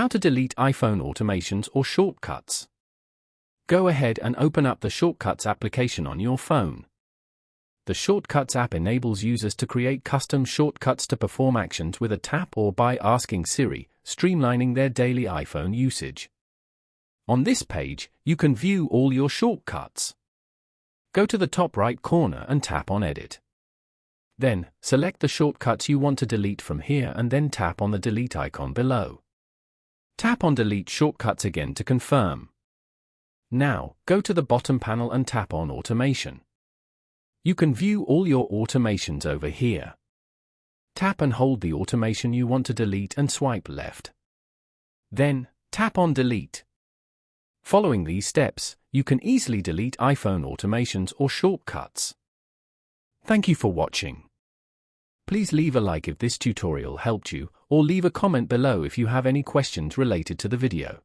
How to delete iPhone automations or shortcuts. Go ahead and open up the Shortcuts application on your phone. The Shortcuts app enables users to create custom shortcuts to perform actions with a tap or by asking Siri, streamlining their daily iPhone usage. On this page, you can view all your shortcuts. Go to the top right corner and tap on Edit. Then, select the shortcuts you want to delete from here and then tap on the delete icon below. Tap on Delete Shortcuts again to confirm. Now, go to the bottom panel and tap on Automation. You can view all your automations over here. Tap and hold the automation you want to delete and swipe left. Then, tap on Delete. Following these steps, you can easily delete iPhone automations or shortcuts. Thank you for watching. Please leave a like if this tutorial helped you, or leave a comment below if you have any questions related to the video.